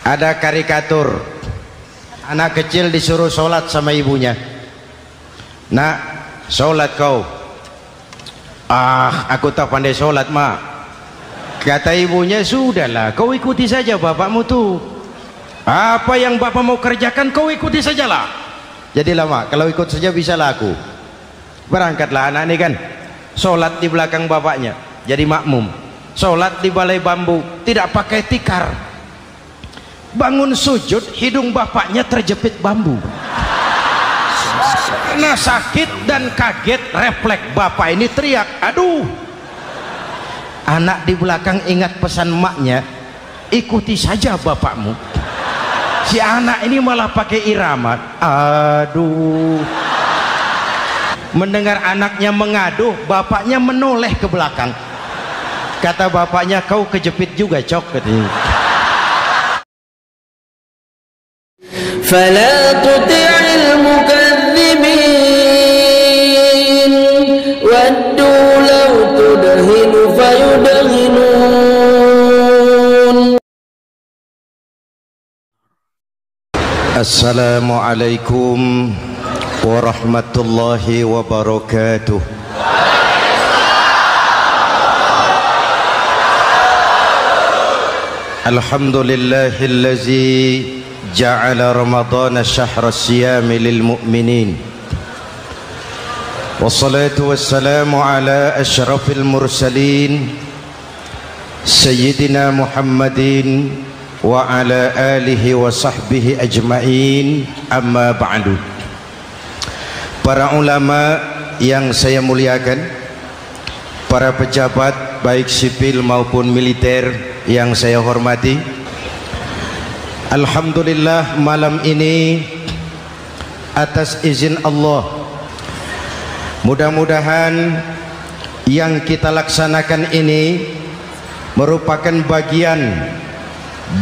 Ada karikatur anak kecil disuruh sholat sama ibunya. Nak, sholat kau. Aku tak pandai sholat, mak. Kata ibunya, sudahlah, kau ikuti saja bapakmu tuh. Apa yang bapak mau kerjakan kau ikuti sajalah. Jadilah mak, kalau ikut saja bisa laku. Berangkatlah anak ini kan, sholat di belakang bapaknya, jadi makmum. Sholat di balai bambu, tidak pakai tikar. Bangun sujud, hidung bapaknya terjepit bambu. Karena sakit dan kaget, refleks bapak ini teriak, aduh. Anak di belakang ingat pesan maknya, ikuti saja bapakmu. Si anak ini malah pakai irama, aduh. Mendengar anaknya mengaduh, bapaknya menoleh ke belakang. Kata bapaknya, kau kejepit juga, cok, katanya. فلا تطع المكذبين ودوا لو تدهن فيدهنون. Assalamualaikum warahmatullahi wabarakatuh. Alhamdulillahillazi ja'ala ramadhana syahra siyami lil mu'minin. Wassalatu wassalamu ala asyrafil mursalin Sayyidina Muhammadin wa ala alihi wa sahbihi ajma'in, amma ba'du. Para ulama yang saya muliakan, para pejabat baik sipil maupun militer yang saya hormati, alhamdulillah malam ini atas izin Allah, mudah-mudahan yang kita laksanakan ini merupakan bagian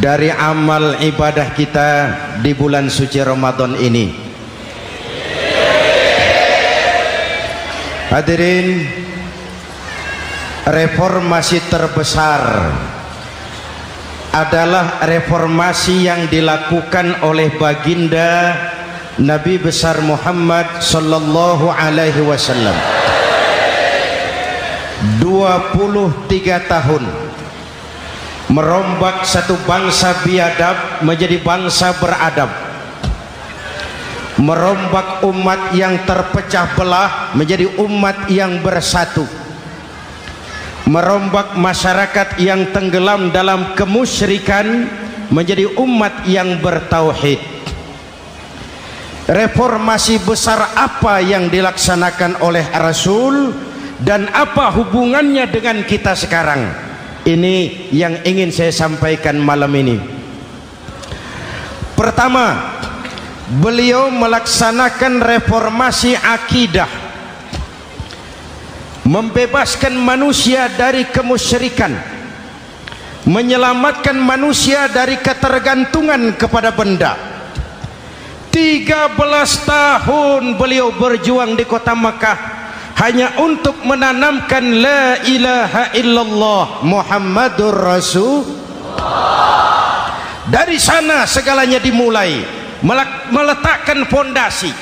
dari amal ibadah kita di bulan suci Ramadan ini. Hadirin, reformasi terbesar adalah reformasi yang dilakukan oleh baginda Nabi besar Muhammad sallallahu alaihi wasallam. 23 tahun merombak satu bangsa biadab menjadi bangsa beradab, merombak umat yang terpecah belah menjadi umat yang bersatu, merombak masyarakat yang tenggelam dalam kemusyrikan menjadi umat yang bertauhid. Reformasi besar apa yang dilaksanakan oleh Rasul dan apa hubungannya dengan kita sekarang? Ini yang ingin saya sampaikan malam ini. Pertama, beliau melaksanakan reformasi akidah, membebaskan manusia dari kemusyrikan, menyelamatkan manusia dari ketergantungan kepada benda. 13 tahun beliau berjuang di kota Makkah hanya untuk menanamkan la ilaha illallah Muhammadur Rasulullah. Dari sana segalanya dimulai, meletakkan fondasi.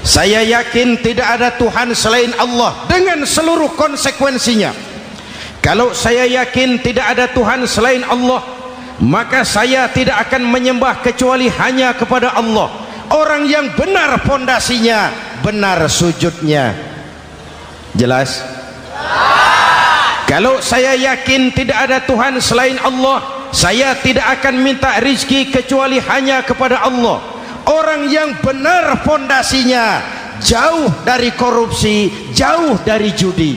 Saya yakin tidak ada Tuhan selain Allah dengan seluruh konsekuensinya. Kalau saya yakin tidak ada Tuhan selain Allah, maka saya tidak akan menyembah kecuali hanya kepada Allah. Orang yang benar fondasinya, benar sujudnya. Jelas? Kalau saya yakin tidak ada Tuhan selain Allah, saya tidak akan minta rizki kecuali hanya kepada Allah. Orang yang benar fondasinya, jauh dari korupsi, jauh dari judi.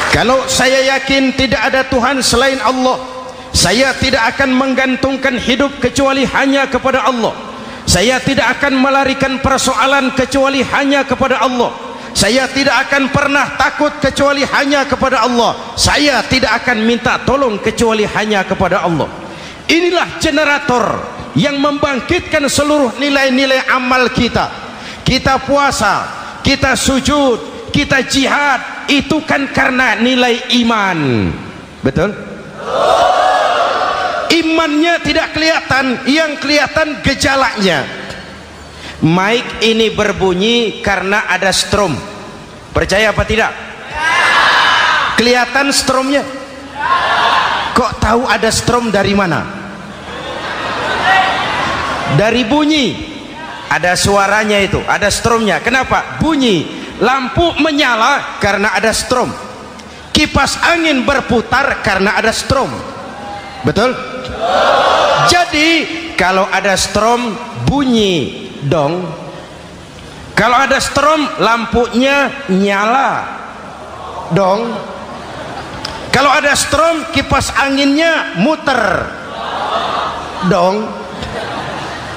Kalau saya yakin tidak ada Tuhan selain Allah, saya tidak akan menggantungkan hidup kecuali hanya kepada Allah. Saya tidak akan melarikan persoalan kecuali hanya kepada Allah. Saya tidak akan pernah takut kecuali hanya kepada Allah. Saya tidak akan minta tolong kecuali hanya kepada Allah. Inilah generator yang membangkitkan seluruh nilai-nilai amal kita. Kita puasa, kita sujud, kita jihad itu kan karena nilai iman. Betul? Imannya tidak kelihatan, yang kelihatan gejalanya. Mic ini berbunyi karena ada strom. Percaya apa tidak? Kelihatan stromnya? Kok tahu ada strom dari mana? Dari bunyi. Ada suaranya itu, ada stromnya. Kenapa? Bunyi. Lampu menyala karena ada strom. Kipas angin berputar karena ada strom. Betul? Jadi kalau ada strom bunyi dong. Kalau ada strom lampunya nyala dong. Kalau ada strom kipas anginnya muter dong.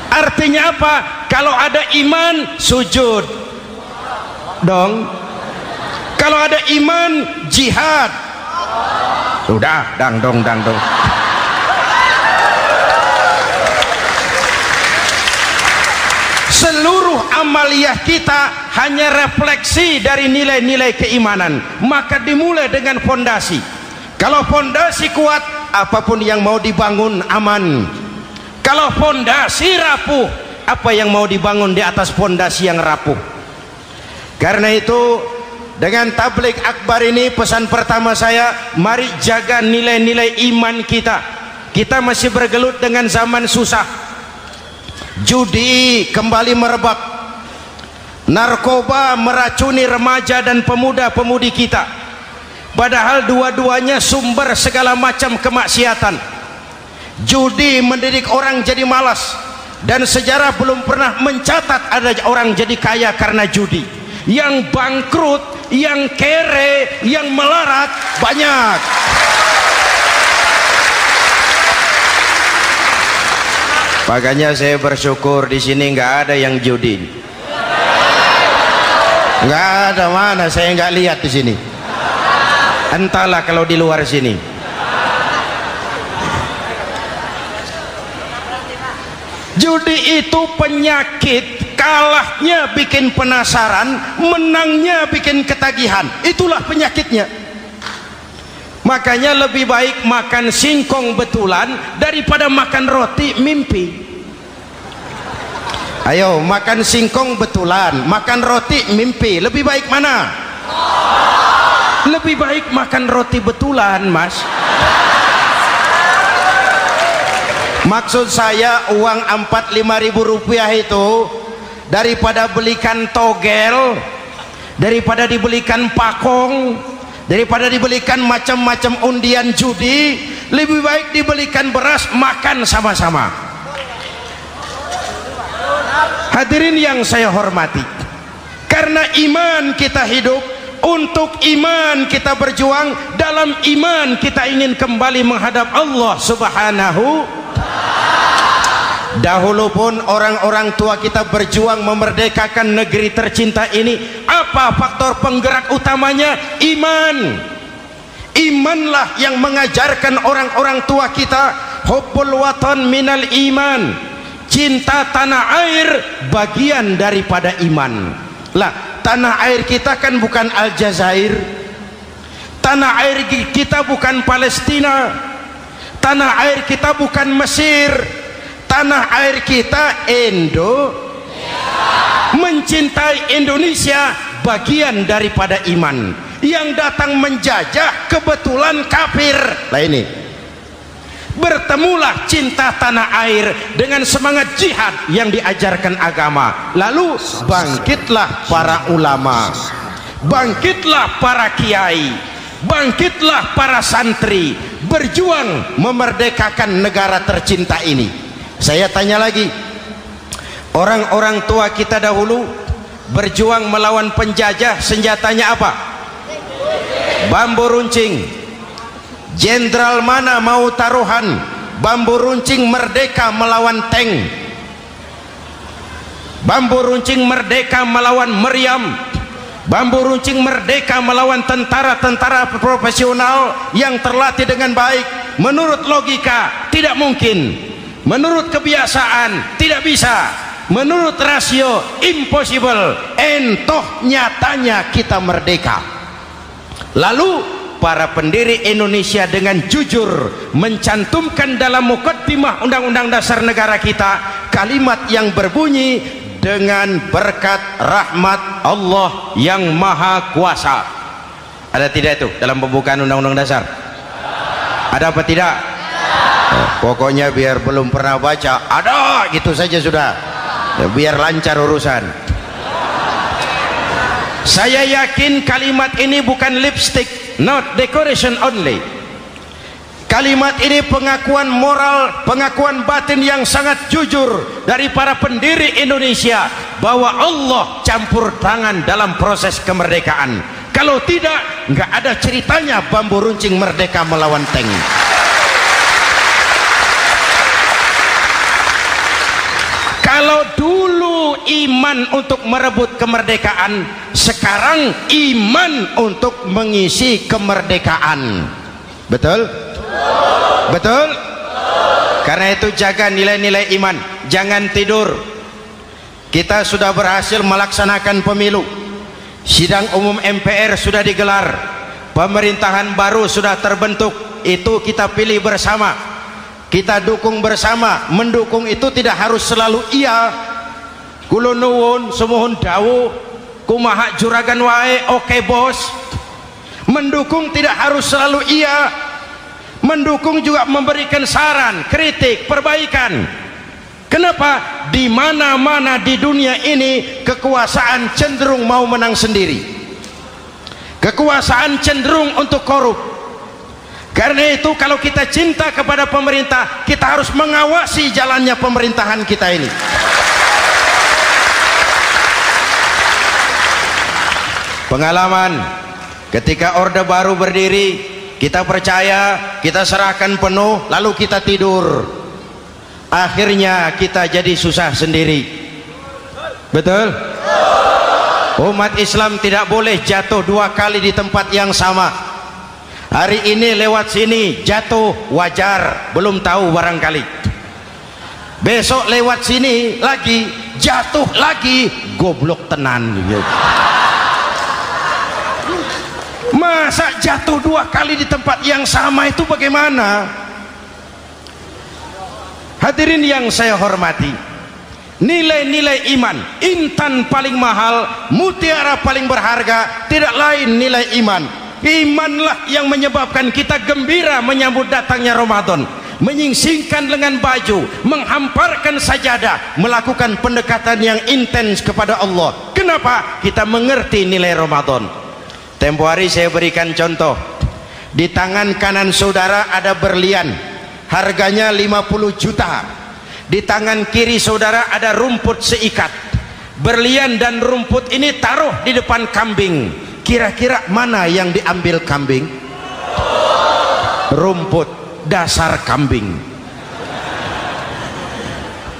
Artinya apa? Kalau ada iman sujud dong. Kalau ada iman jihad. Sudah dang dong. Seluruh amaliyah kita hanya refleksi dari nilai-nilai keimanan. Maka dimulai dengan fondasi. Kalau fondasi kuat, apapun yang mau dibangun aman. Kalau fondasi rapuh, apa yang mau dibangun di atas fondasi yang rapuh? Karena itu dengan tabligh akbar ini pesan pertama saya, mari jaga nilai-nilai iman kita. Kita masih bergelut dengan zaman susah. Judi kembali merebak, narkoba meracuni remaja dan pemuda-pemudi kita, padahal dua-duanya sumber segala macam kemaksiatan. Judi mendidik orang jadi malas, dan sejarah belum pernah mencatat ada orang jadi kaya karena judi. Yang bangkrut, yang kere, yang melarat banyak. Makanya saya bersyukur di sini nggak ada yang judi. Nggak ada, mana saya nggak lihat di sini. Entahlah kalau di luar sini. Judi itu penyakit, kalahnya bikin penasaran, menangnya bikin ketagihan. Itulah penyakitnya. Makanya lebih baik makan singkong betulan daripada makan roti mimpi. Ayo makan singkong betulan, makan roti mimpi, lebih baik mana? Lebih baik makan roti betulan, Mas. Maksud saya uang 4-5 ribu rupiah itu daripada belikan togel, daripada dibelikan pakong, daripada dibelikan macam-macam undian judi, lebih baik dibelikan beras, makan sama-sama. Hadirin yang saya hormati, karena iman kita hidup, untuk iman kita berjuang, dalam iman kita ingin kembali menghadap Allah Subhanahu. Dahulu pun orang-orang tua kita berjuang memerdekakan negeri tercinta ini. Apa faktor penggerak utamanya? Iman. Imanlah yang mengajarkan orang-orang tua kita, hubbul watan minal iman. Cinta tanah air bagian daripada iman. Lah, tanah air kita kan bukan Aljazair. Tanah air kita bukan Palestina. Tanah air kita bukan Mesir. Tanah air kita mencintai Indonesia bagian daripada iman. Yang datang menjajah kebetulan kafir. Lah ini, bertemulah cinta tanah air dengan semangat jihad yang diajarkan agama. Lalu bangkitlah para ulama, bangkitlah para kiai, bangkitlah para santri, berjuang memerdekakan negara tercinta ini. Saya tanya lagi, orang-orang tua kita dahulu berjuang melawan penjajah, senjatanya apa? Bambu runcing. Jenderal mana mau taruhan? Bambu runcing merdeka melawan tank. Bambu runcing merdeka melawan meriam. Bambu runcing merdeka melawan tentara-tentara profesional yang terlatih dengan baik. Menurut logika tidak mungkin. Menurut kebiasaan tidak bisa. menurut rasio impossible, entoh nyatanya kita merdeka. Lalu para pendiri Indonesia dengan jujur mencantumkan dalam mukaddimah Undang-Undang Dasar Negara kita kalimat yang berbunyi, dengan berkat rahmat Allah yang Maha Kuasa. Ada tidak itu dalam pembukaan Undang-Undang Dasar? Ada apa tidak? Pokoknya biar belum pernah baca, ada gitu saja sudah, biar lancar urusan. Saya yakin kalimat ini bukan lipstick, not decoration only. Kalimat ini pengakuan moral, pengakuan batin yang sangat jujur dari para pendiri Indonesia bahwa Allah campur tangan dalam proses kemerdekaan. Kalau tidak, nggak ada ceritanya bambu runcing merdeka melawan tank. Kalau dulu iman untuk merebut kemerdekaan, sekarang iman untuk mengisi kemerdekaan. Betul? Betul? Karena itu jaga nilai-nilai iman, jangan tidur. Kita sudah berhasil melaksanakan pemilu, sidang umum MPR sudah digelar, pemerintahan baru sudah terbentuk, itu kita pilih bersama, kita dukung bersama. Mendukung itu tidak harus selalu iya, kula nuwun semohon dawuh kumaha juragan wae oke bos. Mendukung tidak harus selalu iya, mendukung juga memberikan saran, kritik, perbaikan. Kenapa? Di mana-mana di dunia ini kekuasaan cenderung mau menang sendiri, kekuasaan cenderung untuk korup. Karena itu kalau kita cinta kepada pemerintah, kita harus mengawasi jalannya pemerintahan kita ini. Pengalaman ketika Orde Baru berdiri, kita percaya, kita serahkan penuh, lalu kita tidur. Akhirnya kita jadi susah sendiri. Betul? Umat Islam tidak boleh jatuh dua kali di tempat yang sama. Hari ini lewat sini jatuh wajar, belum tahu barangkali. Besok lewat sini lagi jatuh lagi, goblok tenan. Masa jatuh dua kali di tempat yang sama itu bagaimana? Hadirin yang saya hormati, nilai-nilai iman, intan paling mahal, mutiara paling berharga, tidak lain nilai iman. Imanlah yang menyebabkan kita gembira menyambut datangnya Ramadan, menyingsingkan lengan baju, menghamparkan sajadah, melakukan pendekatan yang intens kepada Allah. Kenapa? Kita mengerti nilai Ramadan. Tempo hari saya berikan contoh, di tangan kanan saudara ada berlian, harganya 50 juta. Di tangan kiri saudara ada rumput seikat. Berlian dan rumput ini taruh di depan kambing. Kira-kira mana yang diambil kambing? Rumput, dasar kambing.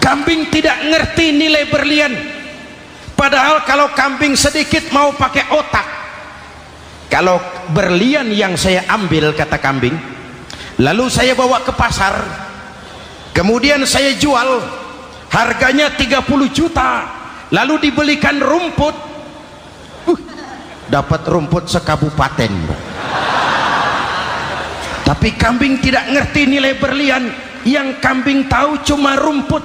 Kambing tidak ngerti nilai berlian. Padahal kalau kambing sedikit mau pakai otak. Kalau berlian yang saya ambil, kata kambing, lalu saya bawa ke pasar, kemudian saya jual, harganya 30 juta, lalu dibelikan rumput, dapat rumput sekabupaten. Tapi kambing tidak ngerti nilai berlian, yang kambing tahu cuma rumput.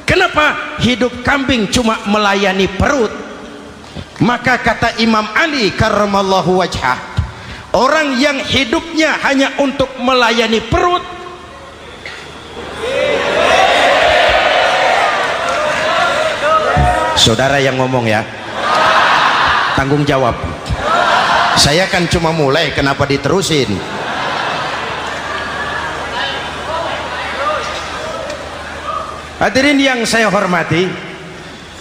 Kenapa? Hidup kambing cuma melayani perut. Maka kata Imam Ali karramallahu wajhah, orang yang hidupnya hanya untuk melayani perut, saudara yang ngomong ya, tanggung jawab. Saya kan cuma mulai, kenapa diterusin? Hadirin yang saya hormati,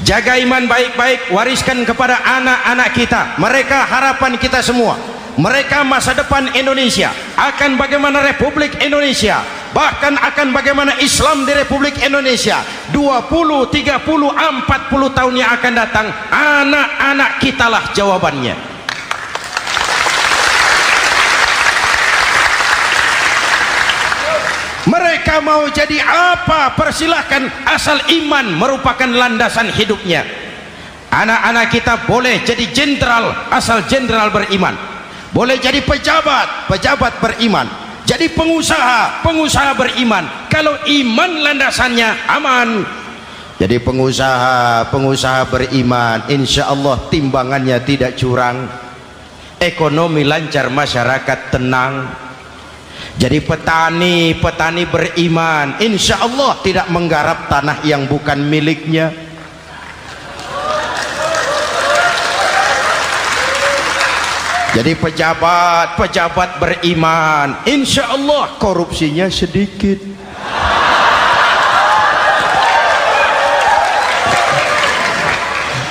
jaga iman baik-baik, wariskan kepada anak-anak kita. Mereka harapan kita semua, mereka masa depan Indonesia. Akan bagaimana Republik Indonesia, bahkan akan bagaimana Islam di Republik Indonesia 20, 30, 40 tahun yang akan datang, anak-anak kitalah jawabannya. Mereka Mereka mau jadi apa persilahkan, asal iman merupakan landasan hidupnya. Anak-anak kita boleh jadi jenderal asal jenderal beriman, boleh jadi pejabat, pejabat beriman, jadi pengusaha, pengusaha beriman. Kalau iman landasannya aman. Jadi pengusaha, pengusaha beriman, insya Allah timbangannya tidak curang, ekonomi lancar, masyarakat tenang. Jadi petani, petani beriman, insya Allah tidak menggarap tanah yang bukan miliknya. Jadi pejabat, pejabat beriman, insya Allah korupsinya sedikit.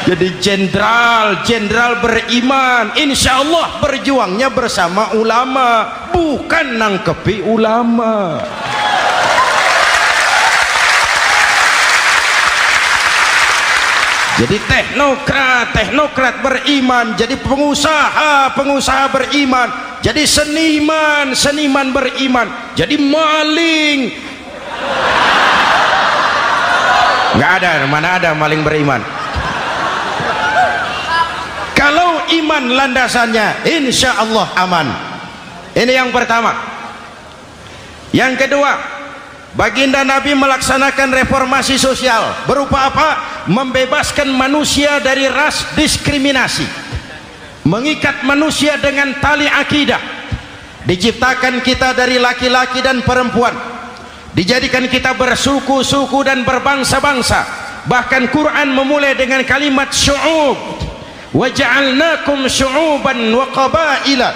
Jadi jenderal, jenderal beriman, insya Allah berjuangnya bersama ulama, bukan nangkepi ulama. Jadi teknokrat, teknokrat beriman, jadi pengusaha, pengusaha beriman, jadi seniman, seniman beriman, jadi maling. Nggak ada, mana ada maling beriman. Kalau iman landasannya, insya Allah aman. Ini yang pertama. Yang kedua, baginda Nabi melaksanakan reformasi sosial. Berupa apa? Membebaskan manusia dari ras diskriminasi, mengikat manusia dengan tali akidah. Diciptakan kita dari laki-laki dan perempuan, dijadikan kita bersuku-suku dan berbangsa-bangsa. Bahkan Quran memulai dengan kalimat syu'ub, wa ja'alnakum syu'uban wa qabaila.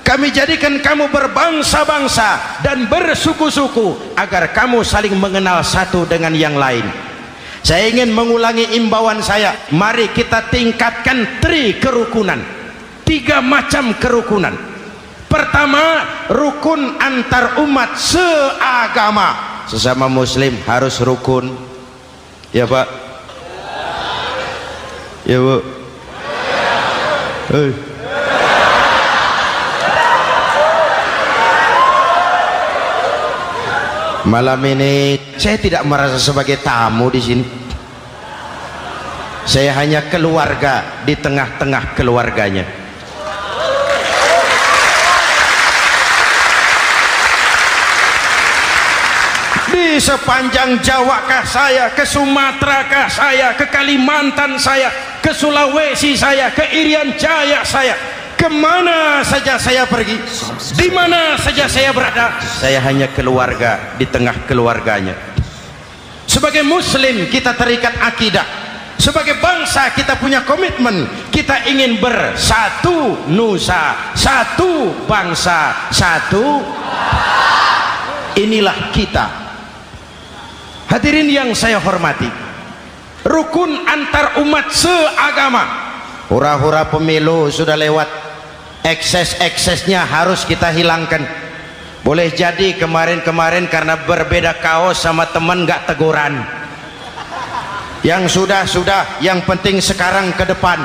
Kami jadikan kamu berbangsa-bangsa dan bersuku-suku agar kamu saling mengenal satu dengan yang lain. Saya ingin mengulangi imbauan saya, mari kita tingkatkan kerukunan, 3 macam kerukunan. Pertama, rukun antar umat seagama. Sesama muslim harus rukun. Ya Pak? Ya Bu? Malam ini saya tidak merasa sebagai tamu di sini. Saya hanya keluarga di tengah-tengah keluarganya. Di sepanjang Jawa kah saya, ke Sumatera kah saya, ke Kalimantan saya, ke Sulawesi saya, ke Irian Jaya saya, kemana saja saya pergi, di mana saja saya berada, saya hanya keluarga di tengah keluarganya. Sebagai muslim kita terikat akidah, sebagai bangsa kita punya komitmen, kita ingin bersatu nusa, satu bangsa, satu. Inilah kita. Hadirin yang saya hormati, rukun antar umat seagama. Hura-hura pemilu sudah lewat, ekses-eksesnya harus kita hilangkan. Boleh jadi kemarin-kemarin karena berbeda kaos sama teman gak teguran. Yang sudah-sudah, yang penting sekarang ke depan.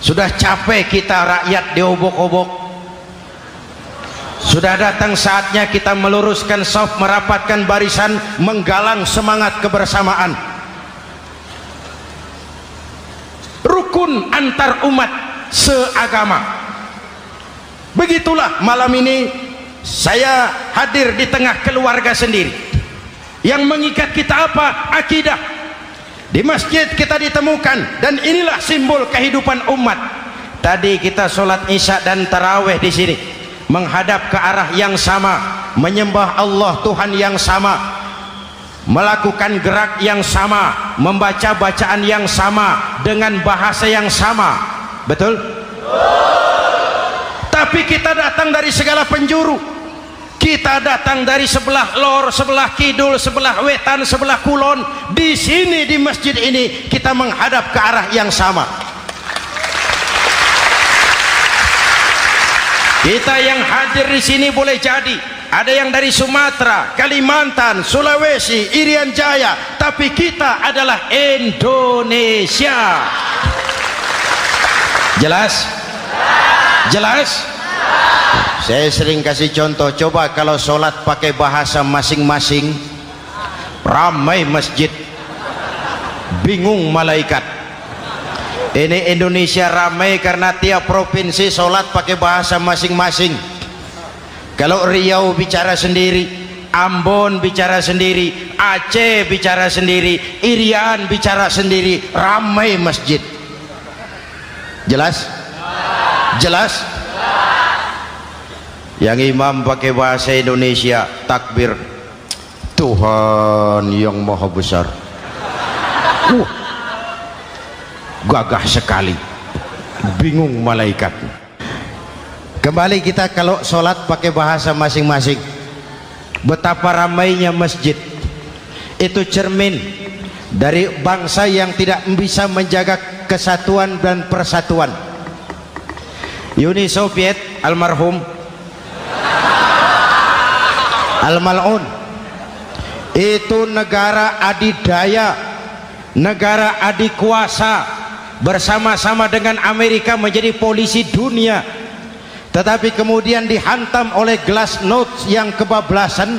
Sudah capek kita rakyat diobok-obok. Sudah datang saatnya kita meluruskan saf, merapatkan barisan, menggalang semangat kebersamaan. Rukun antar umat seagama. Begitulah malam ini saya hadir di tengah keluarga sendiri. Yang mengikat kita apa? Akidah. Di masjid kita ditemukan, dan inilah simbol kehidupan umat. Tadi kita sholat isya dan tarawih di sini, menghadap ke arah yang sama, menyembah Allah Tuhan yang sama, melakukan gerak yang sama, membaca bacaan yang sama, dengan bahasa yang sama. Betul? Tapi kita datang dari segala penjuru. Kita datang dari sebelah lor, sebelah kidul, sebelah wetan, sebelah kulon. Di sini di masjid ini kita menghadap ke arah yang sama. Kita yang hadir di sini boleh jadi ada yang dari Sumatera, Kalimantan, Sulawesi, Irian Jaya, tapi kita adalah Indonesia. Jelas? Jelas? Saya sering kasih contoh, coba kalau sholat pakai bahasa masing-masing, ramai masjid, bingung malaikat. Ini Indonesia ramai karena tiap provinsi sholat pakai bahasa masing-masing. Kalau Riau bicara sendiri, Ambon bicara sendiri, Aceh bicara sendiri, Irian bicara sendiri, ramai masjid. Jelas? Jelas? Yang imam pakai bahasa Indonesia, takbir, Tuhan yang maha besar. Gagah sekali, bingung malaikat. Kembali kita kalau sholat pakai bahasa masing-masing. Betapa ramainya masjid, itu cermin dari bangsa yang tidak bisa menjaga kesatuan dan persatuan. Uni Soviet almarhum Al-Mal'un itu negara adidaya, negara adikuasa, bersama-sama dengan Amerika menjadi polisi dunia, tetapi kemudian dihantam oleh glasnost yang kebablasan.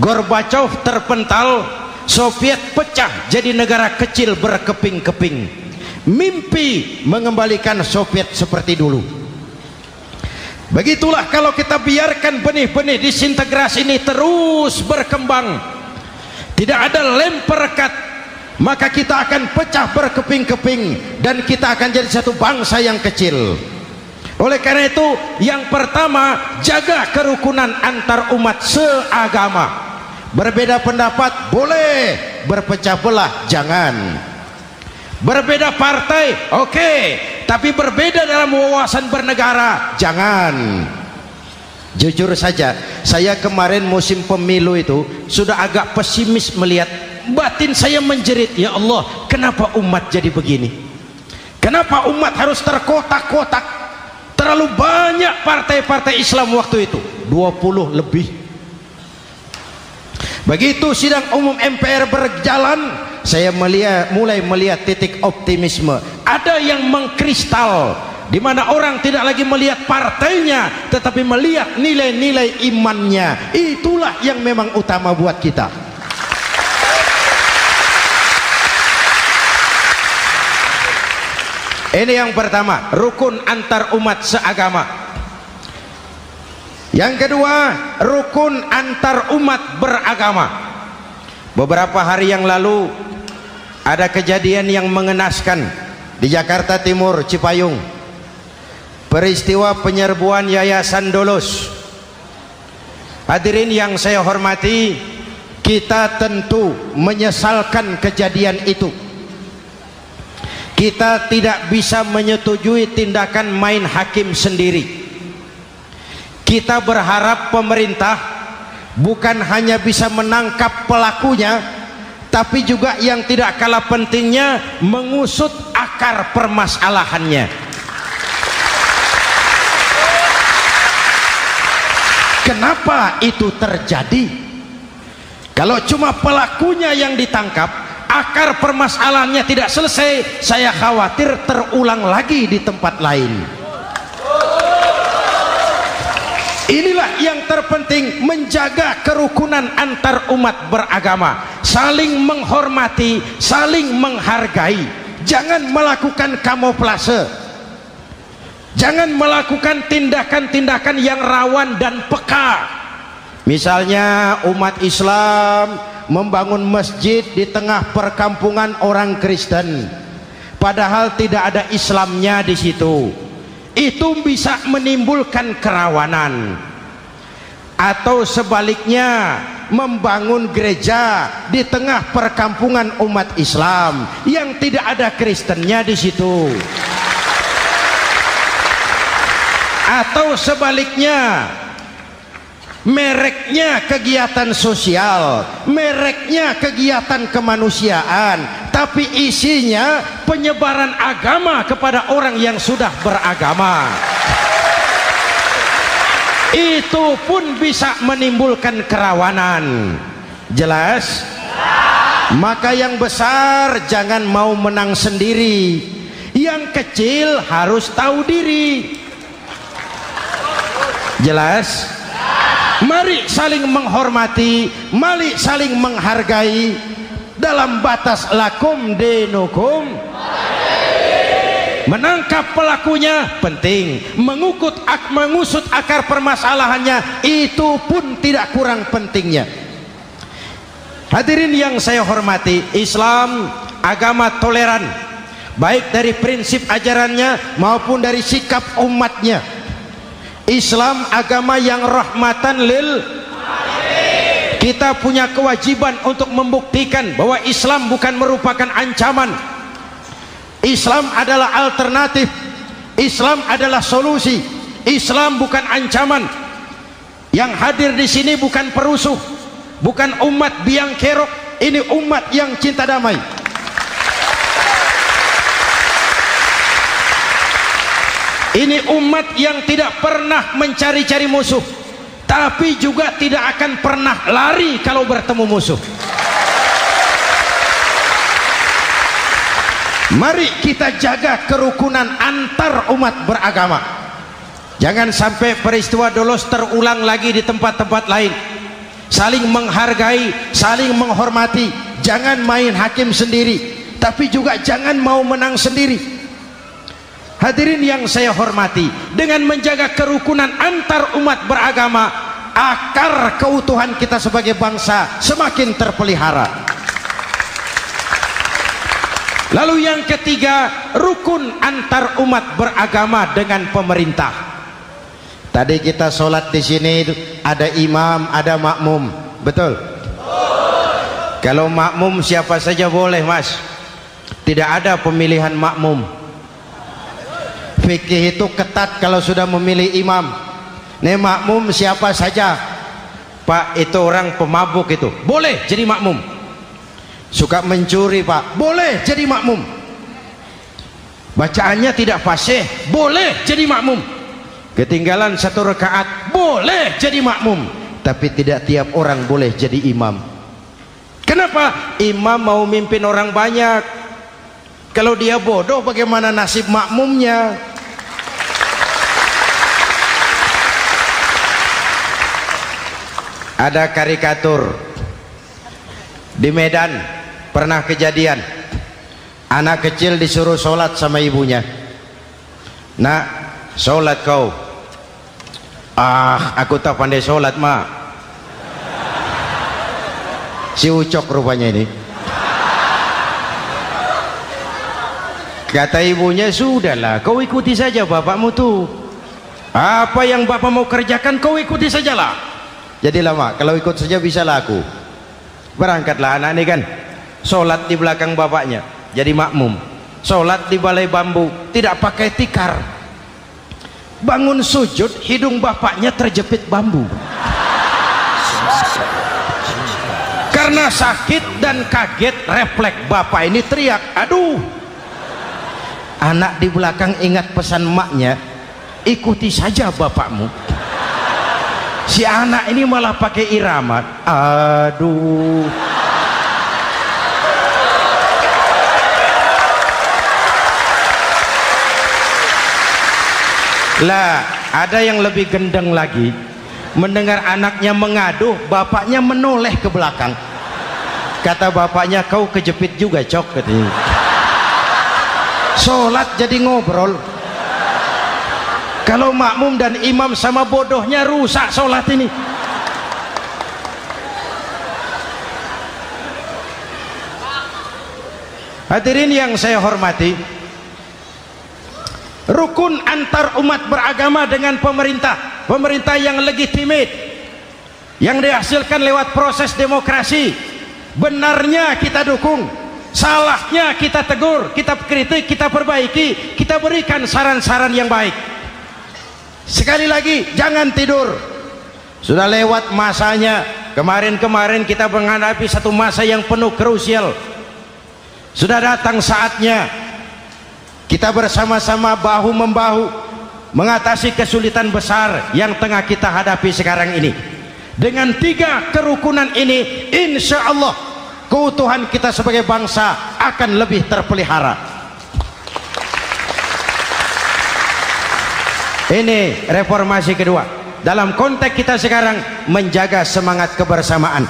Gorbachev terpental, Soviet pecah jadi negara kecil berkeping-keping, mimpi mengembalikan Soviet seperti dulu. Begitulah kalau kita biarkan benih-benih disintegrasi ini terus berkembang, tidak ada lem perekat, maka kita akan pecah berkeping-keping dan kita akan jadi satu bangsa yang kecil. Oleh karena itu, yang pertama, jaga kerukunan antar umat seagama. Berbeda pendapat boleh, berpecah belah jangan. Berbeda partai oke, tapi berbeda dalam wawasan bernegara jangan. Jujur saja, saya kemarin musim pemilu itu sudah agak pesimis melihat, batin saya menjerit, ya Allah, kenapa umat jadi begini? Kenapa umat harus terkotak-kotak? Terlalu banyak partai-partai Islam waktu itu, 20 lebih. Begitu sidang umum MPR berjalan, saya mulai melihat titik optimisme. Ada yang mengkristal, di mana orang tidak lagi melihat partainya, tetapi melihat nilai-nilai imannya. Itulah yang memang utama buat kita. Ini yang pertama, rukun antar umat seagama. Yang kedua, rukun antar umat beragama. Beberapa hari yang lalu ada kejadian yang mengenaskan di Jakarta Timur, Cipayung. Peristiwa penyerbuan Yayasan Dolos. Hadirin yang saya hormati, kita tentu menyesalkan kejadian itu. Kita tidak bisa menyetujui tindakan main hakim sendiri. Kita berharap pemerintah bukan hanya bisa menangkap pelakunya, tapi juga yang tidak kalah pentingnya mengusut akar permasalahannya. Kenapa itu terjadi? Kalau cuma pelakunya yang ditangkap, akar permasalahannya tidak selesai, saya khawatir terulang lagi di tempat lain. Inilah yang terpenting, menjaga kerukunan antar umat beragama, saling menghormati, saling menghargai. Jangan melakukan kamuflase, jangan melakukan tindakan-tindakan yang rawan dan peka. Misalnya umat Islam membangun masjid di tengah perkampungan orang Kristen, padahal tidak ada Islamnya di situ. Itu bisa menimbulkan kerawanan. Atau sebaliknya, membangun gereja di tengah perkampungan umat Islam yang tidak ada Kristennya di situ. Atau sebaliknya, mereknya kegiatan sosial, mereknya kegiatan kemanusiaan, tapi isinya penyebaran agama kepada orang yang sudah beragama. Itu pun bisa menimbulkan kerawanan. Jelas? Maka yang besar jangan mau menang sendiri, yang kecil harus tahu diri. Jelas? Mari saling menghormati, mari saling menghargai dalam batas lakum dinukum. Menangkap pelakunya penting, mengusut akar permasalahannya itu pun tidak kurang pentingnya. Hadirin yang saya hormati, Islam agama toleran, baik dari prinsip ajarannya maupun dari sikap umatnya. Islam agama yang rahmatan lil alamin. Kita punya kewajiban untuk membuktikan bahwa Islam bukan merupakan ancaman. Islam adalah alternatif. Islam adalah solusi. Islam bukan ancaman. Yang hadir di sini bukan perusuh, bukan umat biang kerok. Ini umat yang cinta damai. Ini umat yang tidak pernah mencari-cari musuh, tapi juga tidak akan pernah lari kalau bertemu musuh. Mari kita jaga kerukunan antar umat beragama. Jangan sampai peristiwa Dolos terulang lagi di tempat-tempat lain. Saling menghargai, saling menghormati. Jangan main hakim sendiri, tapi juga jangan mau menang sendiri. Hadirin yang saya hormati, dengan menjaga kerukunan antar umat beragama, akar keutuhan kita sebagai bangsa semakin terpelihara. Lalu yang ketiga, rukun antar umat beragama dengan pemerintah. Tadi kita sholat di sini ada imam, ada makmum, betul? Kalau makmum siapa saja boleh, Mas. Tidak ada pemilihan makmum. Fikih itu ketat kalau sudah memilih imam. Nih makmum siapa saja. Pak, itu orang pemabuk itu, boleh jadi makmum. Suka mencuri, Pak, boleh jadi makmum. Bacaannya tidak fasih, boleh jadi makmum. Ketinggalan 1 rakaat, boleh jadi makmum. Tapi tidak tiap orang boleh jadi imam. Kenapa? Imam mau mimpin orang banyak. Kalau dia bodoh, bagaimana nasib makmumnya? Ada karikatur di Medan, pernah kejadian anak kecil disuruh sholat sama ibunya. Nak, sholat kau. Ah, aku tak pandai sholat, mak. Si Ucok rupanya ini. Kata ibunya, sudahlah, kau ikuti saja bapakmu tuh. Apa yang bapak mau kerjakan kau ikuti sajalah. Jadi lama, kalau ikut saja bisa laku. Berangkatlah anak ini kan, sholat di belakang bapaknya, jadi makmum. Sholat di balai bambu, tidak pakai tikar. Bangun sujud, hidung bapaknya terjepit bambu. Karena sakit dan kaget, refleks bapak ini teriak, aduh. Anak di belakang ingat pesan maknya, ikuti saja bapakmu. Si anak ini malah pakai irama, aduh. Lah, ada yang lebih gendeng lagi. Mendengar anaknya mengadu, bapaknya menoleh ke belakang. Kata bapaknya, kau kejepit juga, Cok, katanya. Sholat jadi ngobrol. Kalau makmum dan imam sama bodohnya, rusak sholat ini. Hadirin yang saya hormati, rukun antar umat beragama dengan pemerintah, pemerintah yang legitimate, yang dihasilkan lewat proses demokrasi. Benarnya kita dukung, salahnya kita tegur, kita kritik, kita perbaiki, kita berikan saran-saran yang baik. Sekali lagi, jangan tidur. Sudah lewat masanya. Kemarin-kemarin kita menghadapi satu masa yang penuh krusial. Sudah datang saatnya kita bersama-sama bahu membahu mengatasi kesulitan besar yang tengah kita hadapi sekarang ini. Dengan 3 kerukunan ini, insya Allah keutuhan kita sebagai bangsa akan lebih terpelihara. Ini reformasi kedua. dalam konteks kita sekarang menjaga semangat kebersamaan.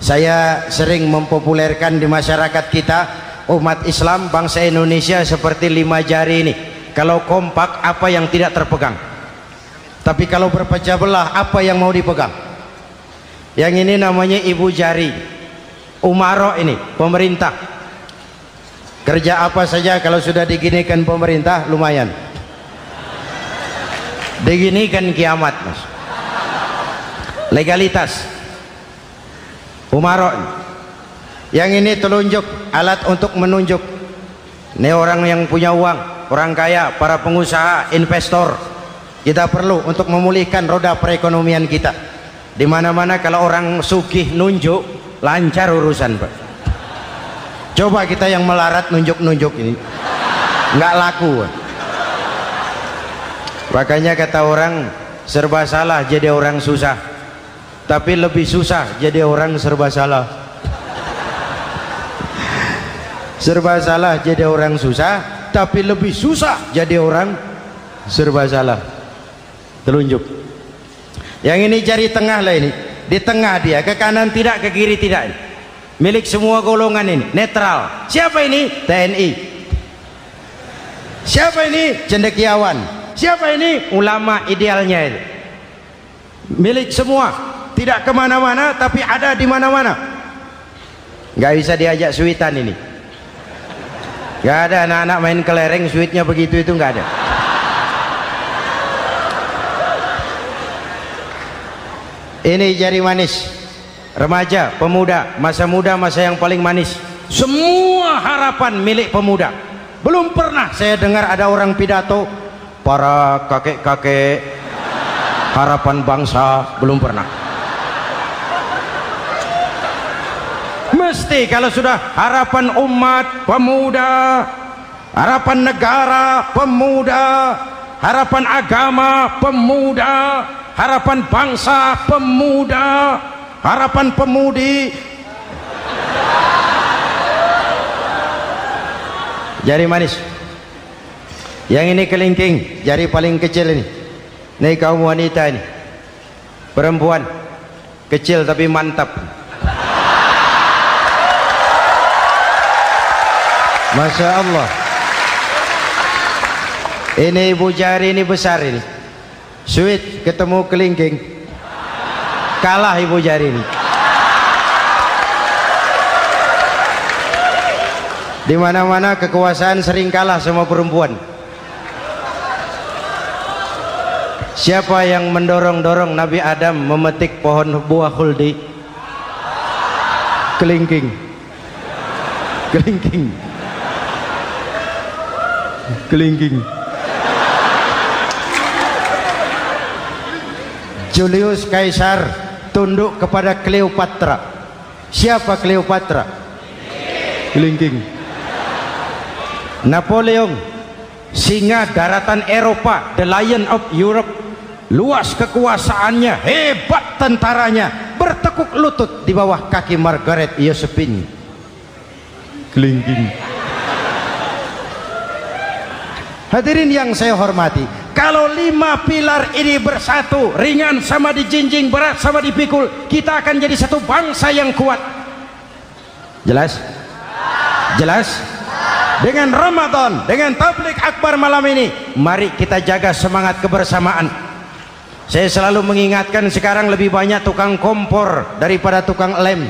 Saya sering mempopulerkan di masyarakat kita, umat Islam bangsa Indonesia seperti 5 jari ini. Kalau kompak, apa yang tidak terpegang? Tapi kalau berpecah belah, apa yang mau dipegang? Yang ini namanya ibu jari. Umaro ini, pemerintah. Kerja apa saja kalau sudah diginikan pemerintah, lumayan. Diginikan kiamat, Mas. Legalitas. Umaro. Yang ini telunjuk, alat untuk menunjuk. Ini orang yang punya uang, orang kaya, para pengusaha, investor. Kita perlu untuk memulihkan roda perekonomian kita. Di mana-mana kalau orang sugih nunjuk, lancar urusan, Pak. Coba kita yang melarat nunjuk-nunjuk ini, nggak laku. Makanya kata orang, serba salah jadi orang susah, tapi lebih susah jadi orang serba salah. Serba salah jadi orang susah, tapi lebih susah jadi orang serba salah. Telunjuk. Yang ini jari tengah lah ini, di tengah dia, ke kanan tidak, ke kiri tidak. Milik semua golongan ini, netral. Siapa ini? TNI. Siapa ini? Cendekiawan. Siapa ini? Ulama idealnya itu. Milik semua, tidak kemana-mana tapi ada di mana-mana. Nggak bisa diajak suitan ini. Nggak ada anak-anak main kelereng suitnya begitu, itu nggak ada. Ini jari manis. Remaja, pemuda, masa muda, masa yang paling manis. Semua harapan milik pemuda. Belum pernah saya dengar ada orang pidato para kakek-kakek harapan bangsa, belum pernah. Mesti kalau sudah harapan umat, pemuda, harapan negara, pemuda, harapan agama, pemuda, harapan bangsa, pemuda, harapan pemudi. Jari manis. Yang ini kelingking, jari paling kecil ini. Ini kaum wanita ini, perempuan kecil tapi mantap. Masya Allah. Ini ibu jari ini besar ini. Sweet ketemu kelingking, kalah ibu jari ini. Di mana-mana kekuasaan sering kalah sama perempuan. Siapa yang mendorong-dorong Nabi Adam memetik pohon buah khuldi? Kelingking. Kelingking. Kelingking. Julius Kaisar tunduk kepada Cleopatra. Siapa Cleopatra? Kelingking. Napoleon, singa daratan Eropa, the Lion of Europe, luas kekuasaannya, hebat tentaranya, bertekuk lutut di bawah kaki Margaret Josephine. Kelingking. Hadirin yang saya hormati, kalau 5 pilar ini bersatu, ringan sama dijinjing, berat sama dipikul, kita akan jadi satu bangsa yang kuat. Jelas? Jelas? Dengan Ramadan, dengan tabligh akbar malam ini, mari kita jaga semangat kebersamaan. Saya selalu mengingatkan, sekarang lebih banyak tukang kompor daripada tukang lem.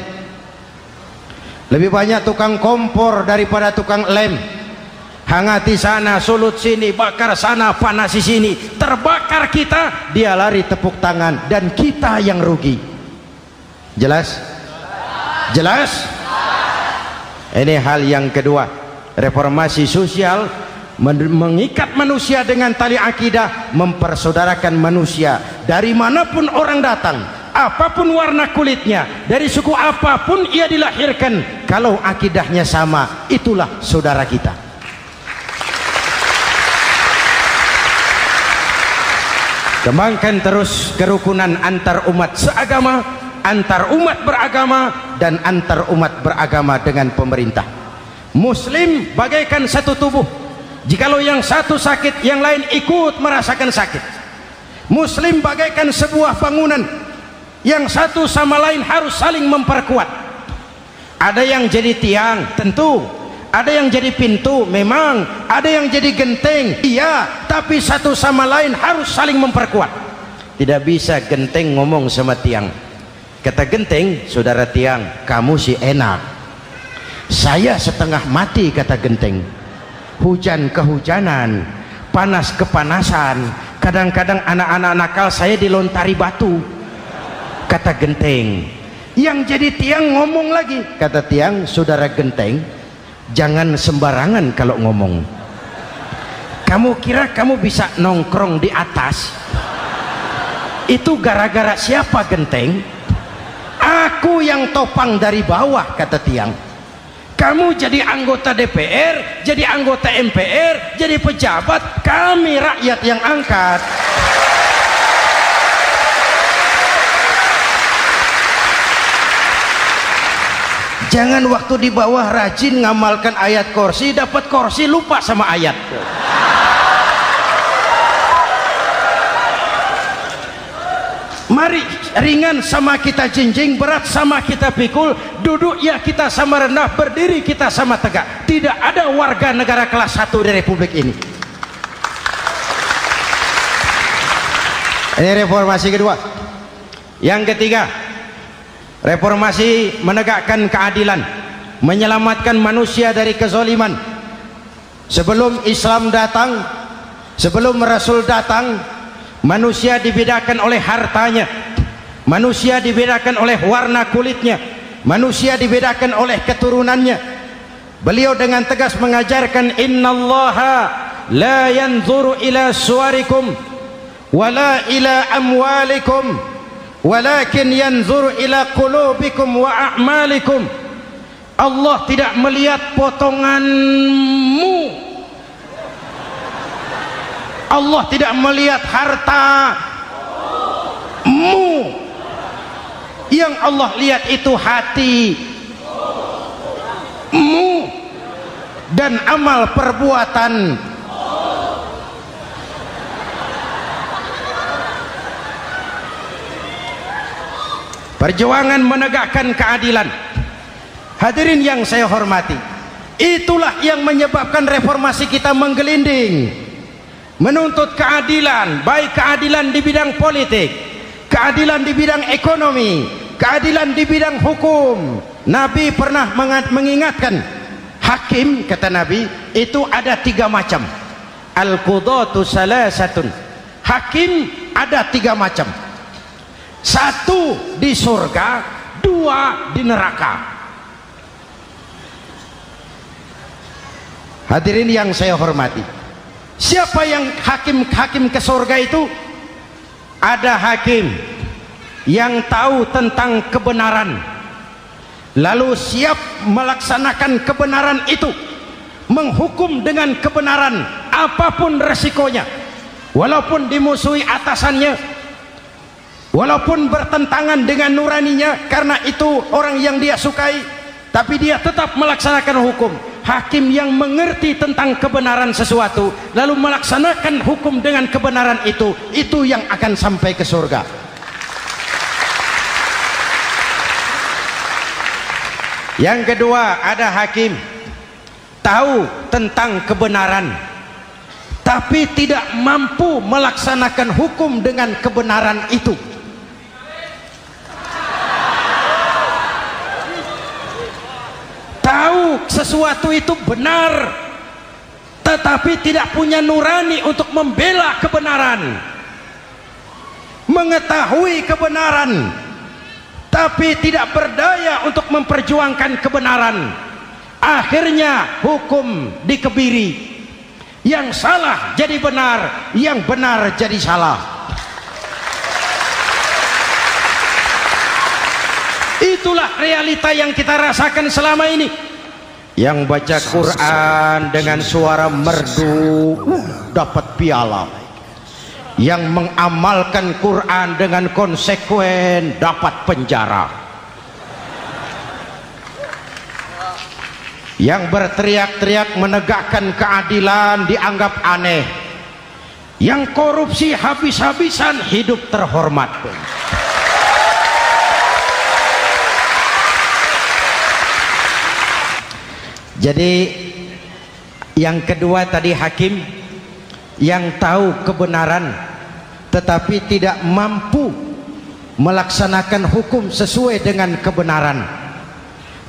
Lebih banyak tukang kompor daripada tukang lem. Hangati sana, sulut sini, bakar sana, panasi sini, terbakar kita, dia lari tepuk tangan, dan kita yang rugi. Jelas? Jelas? Ini hal yang kedua. Reformasi sosial mengikat manusia dengan tali akidah, mempersaudarakan manusia dari manapun orang datang, apapun warna kulitnya, dari suku apapun ia dilahirkan, kalau akidahnya sama, itulah saudara kita. Kembangkan terus kerukunan antar umat seagama, antar umat beragama, dan antar umat beragama dengan pemerintah. Muslim bagaikan satu tubuh. Jikalau yang satu sakit, yang lain ikut merasakan sakit. Muslim bagaikan sebuah bangunan yang satu sama lain harus saling memperkuat. Ada yang jadi tiang, tentu. Ada yang jadi pintu, memang. Ada yang jadi genteng, iya. Tapi satu sama lain harus saling memperkuat. Tidak bisa genteng ngomong sama tiang. Kata genteng, saudara tiang, kamu sih enak. Saya setengah mati, kata genteng. Hujan kehujanan, panas kepanasan. Kadang-kadang anak-anak nakal saya dilontari batu, kata genteng. Yang jadi tiang ngomong lagi, kata tiang, saudara genteng, jangan sembarangan kalau ngomong. Kamu kira kamu bisa nongkrong di atas? Itu gara-gara siapa, genteng? Aku yang topang dari bawah, kata tiang. Kamu jadi anggota DPR, jadi anggota MPR, jadi pejabat, kami rakyat yang angkat. Jangan waktu di bawah rajin ngamalkan ayat kursi, dapat kursi lupa sama ayat. Mari ringan sama kita jinjing, berat sama kita pikul, duduk ya kita sama rendah, berdiri kita sama tegak. Tidak ada warga negara kelas 1 di Republik ini. Ini reformasi kedua. Yang ketiga, reformasi menegakkan keadilan, menyelamatkan manusia dari kezaliman. Sebelum Islam datang, sebelum Rasul datang, manusia dibedakan oleh hartanya, manusia dibedakan oleh warna kulitnya, manusia dibedakan oleh keturunannya. Beliau dengan tegas mengajarkan, innallaha la yanzuru ila suwarikum wala ila amwalikum walakin yanzuru ila qulubikum wa a'malikum. Allah tidak melihat potonganmu, Allah tidak melihat hartamu. Yang Allah lihat itu hatimu dan amal perbuatan. Perjuangan menegakkan keadilan. Hadirin yang saya hormati, itulah yang menyebabkan reformasi kita menggelinding. Menuntut keadilan, baik keadilan di bidang politik, keadilan di bidang ekonomi, keadilan di bidang hukum. Nabi pernah mengingatkan, hakim, kata Nabi, itu ada 3 macam. Al-qudatu salasatun. Hakim ada 3 macam. 1 di surga, 2 di neraka. Hadirin yang saya hormati, siapa yang hakim ke surga itu? Ada hakim yang tahu tentang kebenaran, lalu siap melaksanakan kebenaran itu, menghukum dengan kebenaran apapun resikonya, walaupun dimusuhi atasannya, walaupun bertentangan dengan nuraninya, karena itu orang yang dia sukai, tapi dia tetap melaksanakan hukum. Hakim yang mengerti tentang kebenaran sesuatu lalu melaksanakan hukum dengan kebenaran itu yang akan sampai ke surga. Yang kedua, ada hakim tahu tentang kebenaran tapi tidak mampu melaksanakan hukum dengan kebenaran itu. Tahu sesuatu itu benar tetapi tidak punya nurani untuk membela kebenaran, mengetahui kebenaran tapi tidak berdaya untuk memperjuangkan kebenaran. Akhirnya hukum dikebiri, yang salah jadi benar, yang benar jadi salah. Itulah realita yang kita rasakan selama ini. Yang baca Quran dengan suara merdu dapat piala, yang mengamalkan Quran dengan konsekuen dapat penjara, yang berteriak-teriak menegakkan keadilan dianggap aneh, yang korupsi habis-habisan hidup terhormat. Jadi yang kedua tadi hakim yang tahu kebenaran tetapi tidak mampu melaksanakan hukum sesuai dengan kebenaran,